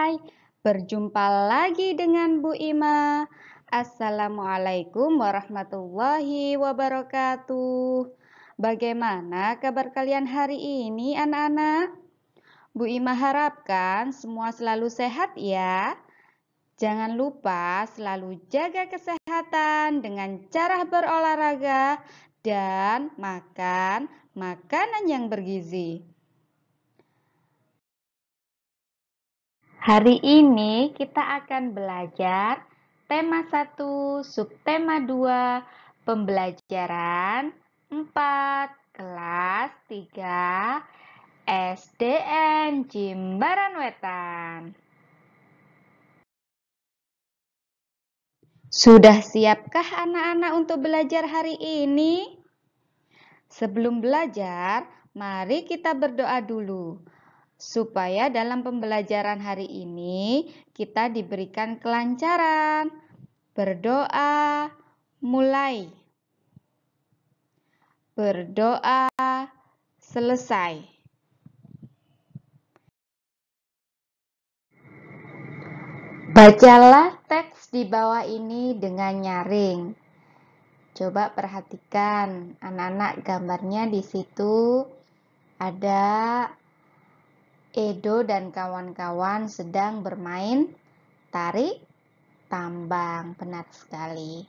Hai, berjumpa lagi dengan Bu Ima. Assalamualaikum warahmatullahi wabarakatuh. Bagaimana kabar kalian hari ini, anak-anak? Bu Ima harapkan semua selalu sehat ya. Jangan lupa selalu jaga kesehatan dengan cara berolahraga dan makan makanan yang bergizi. Hari ini kita akan belajar tema 1, subtema 2, pembelajaran 4, kelas 3, SDN Jimbaran Wetan. Sudah siapkah anak-anak untuk belajar hari ini? Sebelum belajar, mari kita berdoa dulu, supaya dalam pembelajaran hari ini kita diberikan kelancaran. Berdoa, mulai. Berdoa, selesai. Bacalah teks di bawah ini dengan nyaring. Coba perhatikan, anak-anak, gambarnya di situ ada Edo dan kawan-kawan sedang bermain tarik tambang. Benar sekali.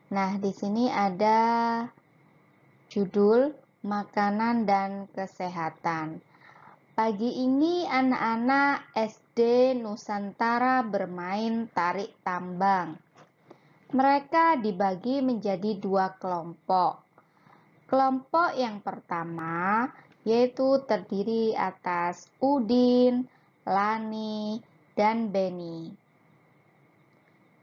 Nah, di sini ada judul makanan dan kesehatan. Pagi ini anak-anak SD Nusantara bermain tarik tambang. Mereka dibagi menjadi 2 kelompok. Kelompok yang pertama yaitu terdiri atas Udin, Lani, dan Beni.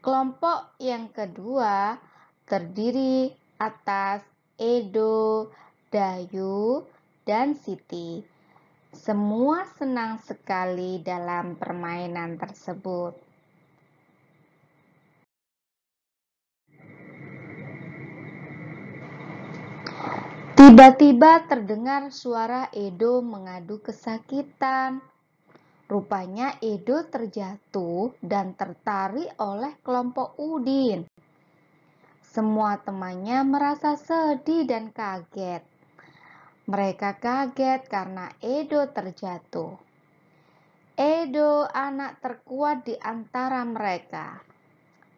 Kelompok yang kedua terdiri atas Edo, Dayu, dan Siti. Semua senang sekali dalam permainan tersebut. Tiba-tiba terdengar suara Edo mengadu kesakitan. Rupanya Edo terjatuh dan tertarik oleh kelompok Udin. Semua temannya merasa sedih dan kaget. Mereka kaget karena Edo terjatuh. Edo anak terkuat di antara mereka.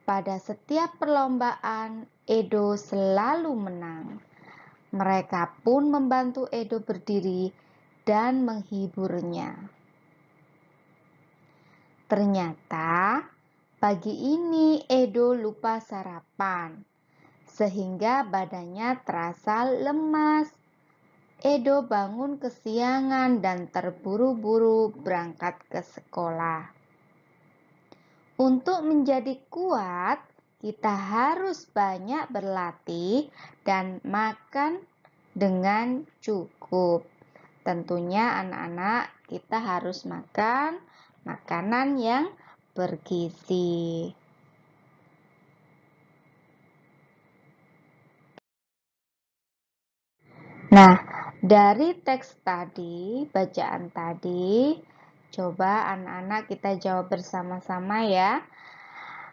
Pada setiap perlombaan, Edo selalu menang. Mereka pun membantu Edo berdiri dan menghiburnya. Ternyata pagi ini Edo lupa sarapan, sehingga badannya terasa lemas. Edo bangun kesiangan dan terburu-buru berangkat ke sekolah. Untuk menjadi kuat, kita harus banyak berlatih dan makan dengan cukup. Tentunya anak-anak, kita harus makan makanan yang bergizi. Nah, dari teks tadi, bacaan tadi, coba anak-anak kita jawab bersama-sama ya.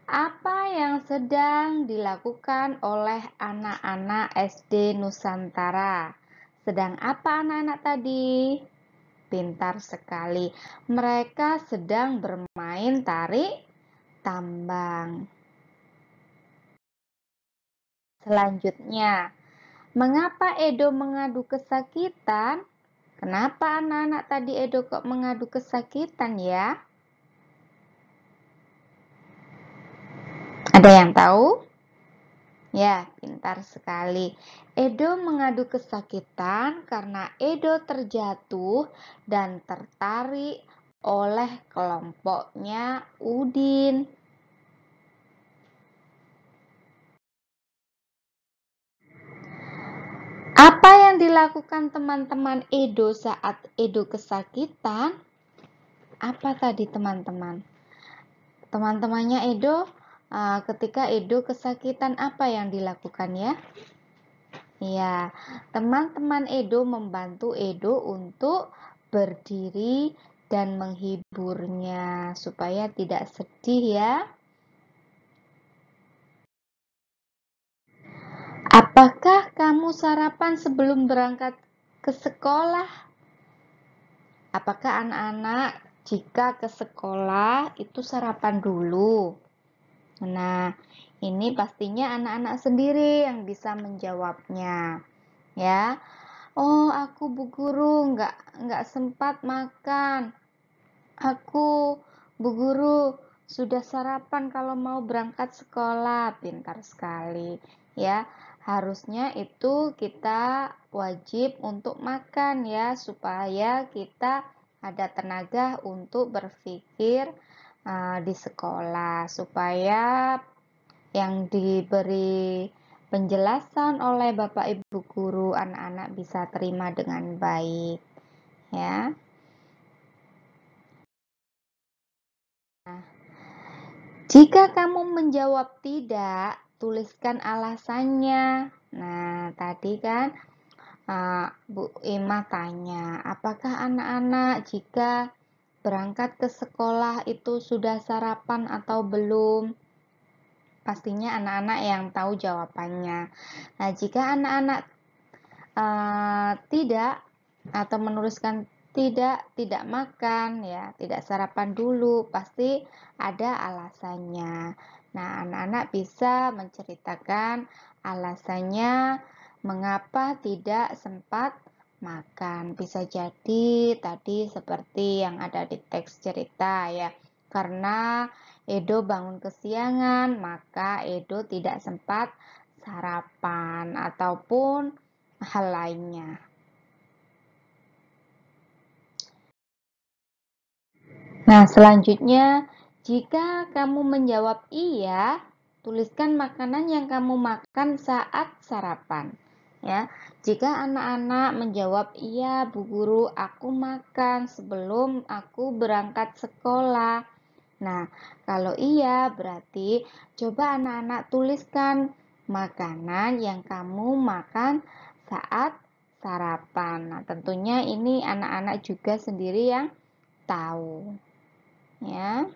Apa yang sedang dilakukan oleh anak-anak SD Nusantara? Sedang apa anak-anak tadi? Pintar sekali. Mereka sedang bermain tarik tambang. Selanjutnya, mengapa Edo mengadu kesakitan? Kenapa anak-anak tadi Edo kok mengadu kesakitan ya? Ada yang tahu? Ya, pintar sekali. Edo mengadu kesakitan karena Edo terjatuh dan tertarik oleh kelompoknya Udin. Apa yang dilakukan teman-teman Edo saat Edo kesakitan? Apa tadi teman-teman? Teman-temannya Edo, ketika Edo kesakitan apa yang dilakukan ya? Ya, teman-teman Edo membantu Edo untuk berdiri dan menghiburnya supaya tidak sedih ya. Apakah kamu sarapan sebelum berangkat ke sekolah? Apakah anak-anak jika ke sekolah itu sarapan dulu? Nah, ini pastinya anak-anak sendiri yang bisa menjawabnya, ya. Oh, aku Bu Guru nggak sempat makan. Aku Bu Guru sudah sarapan kalau mau berangkat sekolah. Pintar sekali, ya. Harusnya itu kita wajib untuk makan ya, supaya kita ada tenaga untuk berpikir di sekolah, supaya yang diberi penjelasan oleh Bapak Ibu Guru anak-anak bisa terima dengan baik ya. Nah, jika kamu menjawab tidak, tuliskan alasannya. Nah, tadi kan Bu Ima tanya, apakah anak-anak jika berangkat ke sekolah itu sudah sarapan atau belum? Pastinya anak-anak yang tahu jawabannya. Nah, jika anak-anak tidak atau menuliskan tidak makan ya, tidak sarapan dulu, pasti ada alasannya. Nah, anak-anak bisa menceritakan alasannya mengapa tidak sempat makan. Bisa jadi tadi seperti yang ada di teks cerita ya, karena Edo bangun kesiangan, maka Edo tidak sempat sarapan ataupun hal lainnya. Nah, selanjutnya, jika kamu menjawab iya, tuliskan makanan yang kamu makan saat sarapan. Ya, jika anak-anak menjawab iya, Bu Guru, aku makan sebelum aku berangkat sekolah. Nah, kalau iya, berarti coba anak-anak tuliskan makanan yang kamu makan saat sarapan. Nah, tentunya ini anak-anak juga sendiri yang tahu. Ya.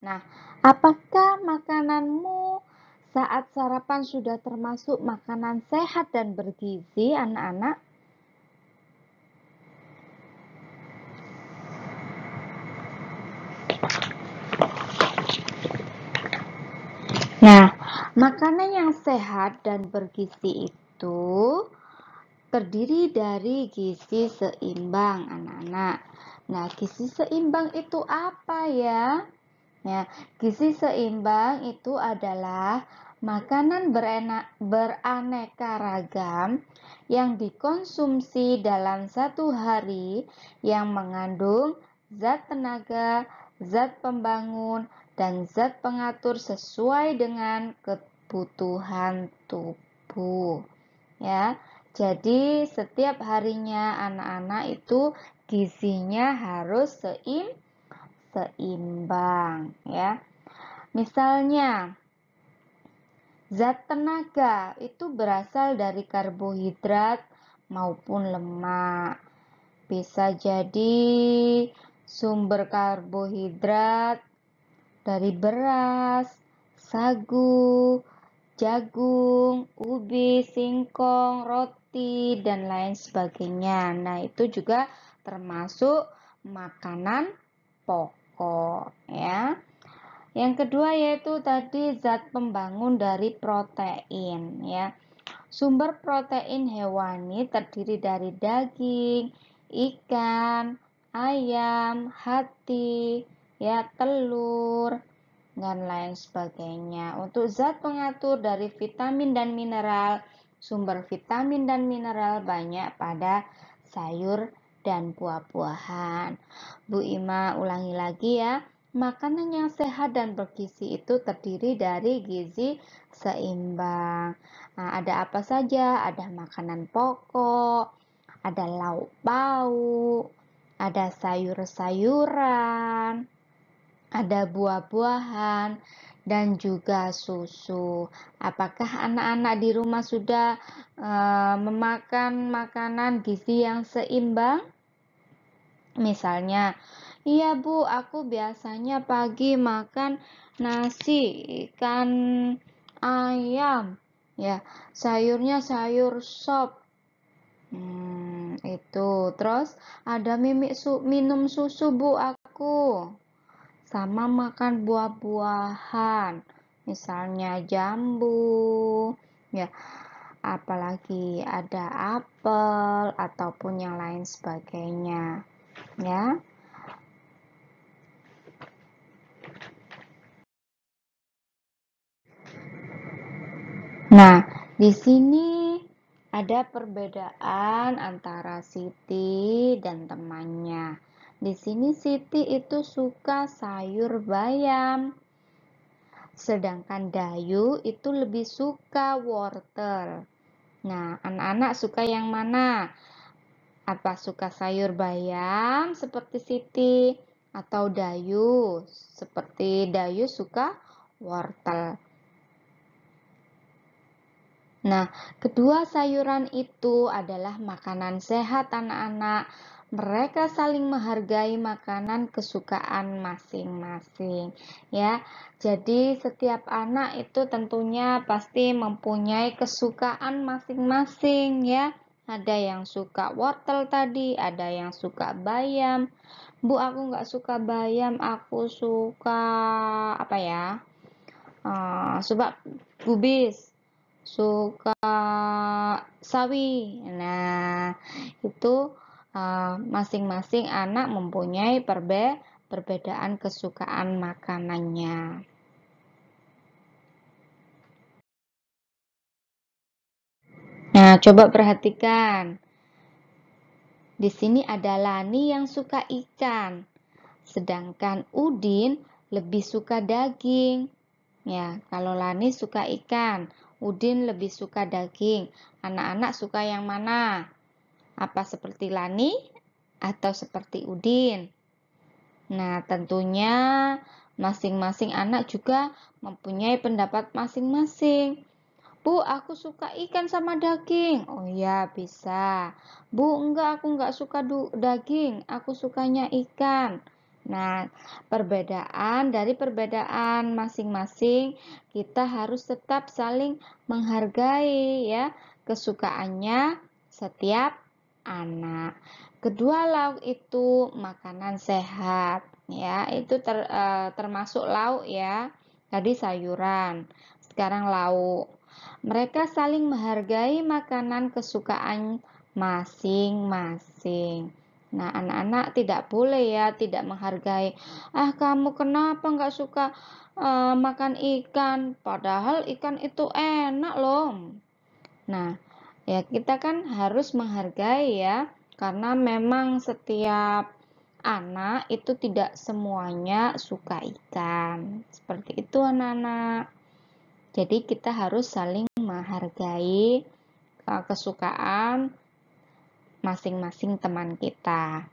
Nah, apakah makananmu saat sarapan sudah termasuk makanan sehat dan bergizi, anak-anak? Nah, makanan yang sehat dan bergizi itu terdiri dari gizi seimbang, anak-anak. Nah, gizi seimbang itu apa ya? Ya, gizi seimbang itu adalah makanan beraneka ragam yang dikonsumsi dalam satu hari yang mengandung zat tenaga, zat pembangun, dan zat pengatur sesuai dengan kebutuhan tubuh. Ya, jadi setiap harinya anak-anak itu gizinya harus seimbang ya. Misalnya, zat tenaga itu berasal dari karbohidrat maupun lemak. Bisa jadi sumber karbohidrat dari beras, sagu, jagung, ubi, singkong, roti, dan lain sebagainya. Nah, itu juga termasuk makanan pokok ya. Yang kedua yaitu tadi zat pembangun dari protein ya. Sumber protein hewani terdiri dari daging, ikan, ayam, hati, ya, telur, dan lain sebagainya. Untuk zat pengatur dari vitamin dan mineral, sumber vitamin dan mineral banyak pada sayur dan buah-buahan. Bu Ima ulangi lagi ya. Makanan yang sehat dan bergizi itu terdiri dari gizi seimbang. Nah, ada apa saja? Ada makanan pokok, ada lauk pauk, ada sayur-sayuran, ada buah-buahan, dan juga susu. Apakah anak-anak di rumah sudah memakan makanan gizi yang seimbang? Misalnya, iya Bu, aku biasanya pagi makan nasi, ikan ayam, ya, sayurnya sayur sop. Itu. Terus ada minum susu Bu aku. Sama makan buah-buahan. Misalnya jambu, ya, apalagi ada apel ataupun yang lain sebagainya, ya. Nah, di sini ada perbedaan antara Siti dan temannya. Di sini Siti itu suka sayur bayam, sedangkan Dayu itu lebih suka wortel. Nah, anak-anak suka yang mana? Apa suka sayur bayam seperti Siti atau Dayu? Seperti Dayu suka wortel. Nah, kedua sayuran itu adalah makanan sehat anak-anak. Mereka saling menghargai makanan kesukaan masing-masing, ya. Jadi setiap anak itu tentunya pasti mempunyai kesukaan masing-masing, ya. Ada yang suka wortel tadi, ada yang suka bayam. Bu, aku nggak suka bayam, aku suka apa ya? Suka kubis, suka sawi. Nah, itu masing-masing anak mempunyai perbedaan kesukaan makanannya. Nah, coba perhatikan. Di sini ada Lani yang suka ikan, sedangkan Udin lebih suka daging. Ya, kalau Lani suka ikan, Udin lebih suka daging. Anak-anak suka yang mana? Apa seperti Lani atau seperti Udin? Nah, tentunya masing-masing anak juga mempunyai pendapat masing-masing. Bu, aku suka ikan sama daging. Oh ya, bisa. Bu, enggak, aku enggak suka daging. Aku sukanya ikan. Nah, perbedaan masing-masing, kita harus tetap saling menghargai ya kesukaannya setiap anak. Kedua lauk itu makanan sehat ya, itu termasuk lauk ya. Tadi sayuran, sekarang lauk. Mereka saling menghargai makanan kesukaan masing-masing. Nah, anak-anak tidak boleh ya tidak menghargai. Ah, kamu kenapa nggak suka makan ikan? Padahal ikan itu enak loh. Nah, ya kita kan harus menghargai ya, karena memang setiap anak itu tidak semuanya suka ikan. Seperti itu anak-anak. Jadi kita harus saling menghargai kesukaan masing-masing teman kita.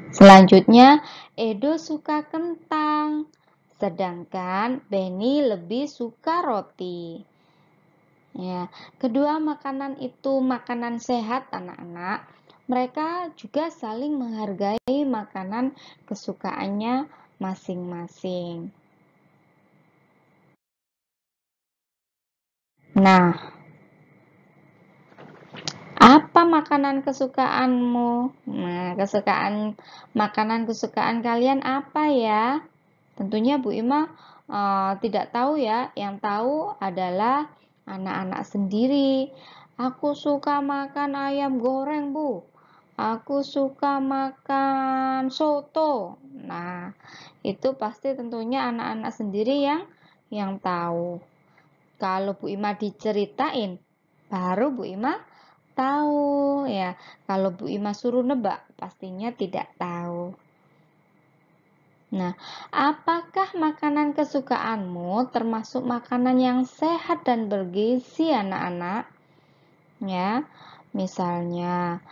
Selanjutnya, Edo suka kentang, sedangkan Benny lebih suka roti. Ya, kedua makanan itu makanan sehat anak-anak. Mereka juga saling menghargai makanan kesukaannya masing-masing. Nah, apa makanan kesukaanmu? Nah, makanan kesukaan kalian apa ya? Tentunya Bu Ima tidak tahu ya. Yang tahu adalah anak-anak sendiri. Aku suka makan ayam goreng, Bu. Aku suka makan soto. Nah, itu pasti tentunya anak-anak sendiri yang tahu. Kalau Bu Ima diceritain, baru Bu Ima tahu ya. Kalau Bu Ima suruh nebak, pastinya tidak tahu. Nah, apakah makanan kesukaanmu termasuk makanan yang sehat dan bergizi anak-anak? Ya, misalnya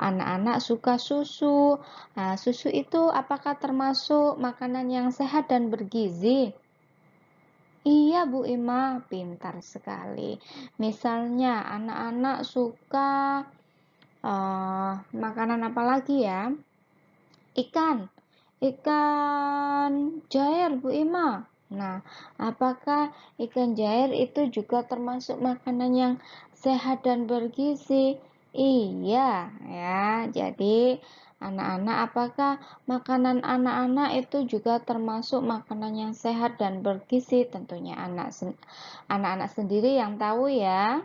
anak-anak suka susu. Nah, susu itu apakah termasuk makanan yang sehat dan bergizi? Iya, Bu Ima, pintar sekali. Misalnya, anak-anak suka makanan apa lagi ya? Ikan, ikan jair, Bu Ima. Nah, apakah ikan jair itu juga termasuk makanan yang sehat dan bergizi? Iya, ya. Jadi, anak-anak, apakah makanan anak-anak itu juga termasuk makanan yang sehat dan bergizi? Tentunya anak-anak sendiri yang tahu ya.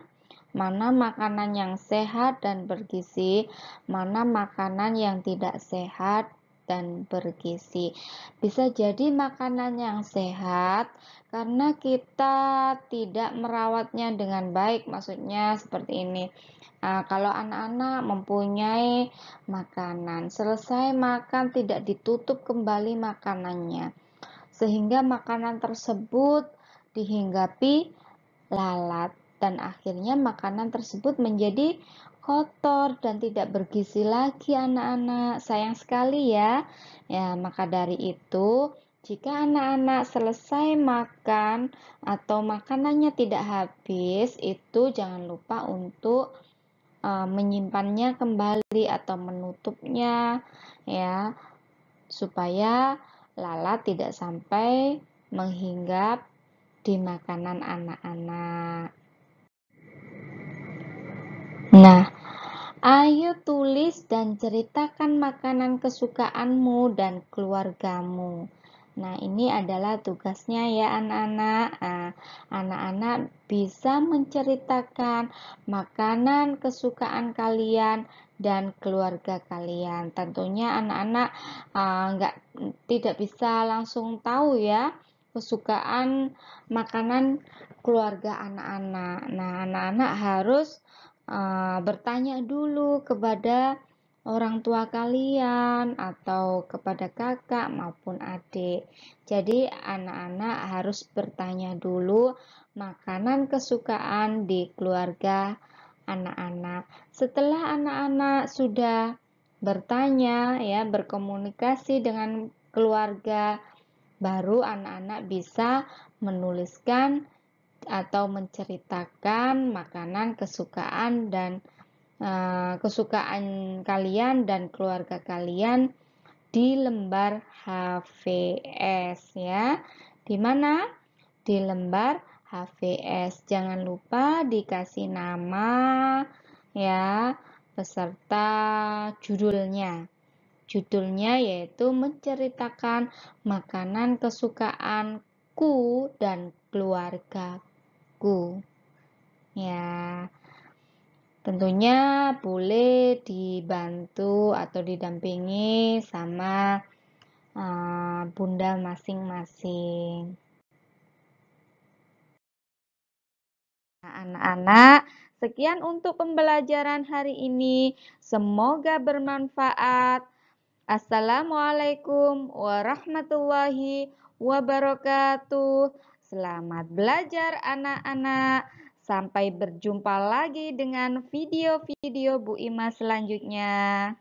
Mana makanan yang sehat dan bergizi, mana makanan yang tidak sehat dan bergizi. Bisa jadi makanan yang sehat karena kita tidak merawatnya dengan baik, maksudnya seperti ini. Kalau anak-anak mempunyai makanan, selesai makan tidak ditutup kembali makanannya, sehingga makanan tersebut dihinggapi lalat dan akhirnya makanan tersebut menjadi kotor dan tidak bergizi lagi anak-anak. Sayang sekali ya. Ya, maka dari itu jika anak-anak selesai makan atau makanannya tidak habis, itu jangan lupa untuk menyimpannya kembali atau menutupnya ya, supaya lalat tidak sampai menghinggap di makanan anak-anak. Nah, ayo tulis dan ceritakan makanan kesukaanmu dan keluargamu. Nah, ini adalah tugasnya ya anak-anak. Anak-anak bisa menceritakan makanan kesukaan kalian dan keluarga kalian. Tentunya anak-anak tidak bisa langsung tahu ya kesukaan makanan keluarga anak-anak. Nah, anak-anak harus bertanya dulu kepada orang tua kalian atau kepada kakak maupun adik. Jadi anak-anak harus bertanya dulu makanan kesukaan di keluarga anak-anak. Setelah anak-anak sudah bertanya ya, berkomunikasi dengan keluarga, baru anak-anak bisa menuliskan atau menceritakan makanan kesukaan dan kesukaan kalian dan keluarga kalian di lembar HVS ya. Di mana? Di lembar HVS. Jangan lupa dikasih nama ya beserta judulnya. Judulnya yaitu menceritakan makanan kesukaanku dan keluargaku. Ya, tentunya boleh dibantu atau didampingi sama bunda masing-masing. Nah, anak-anak, sekian untuk pembelajaran hari ini. Semoga bermanfaat. Assalamualaikum warahmatullahi wabarakatuh. Selamat belajar anak-anak. Sampai berjumpa lagi dengan video-video Bu Ima selanjutnya.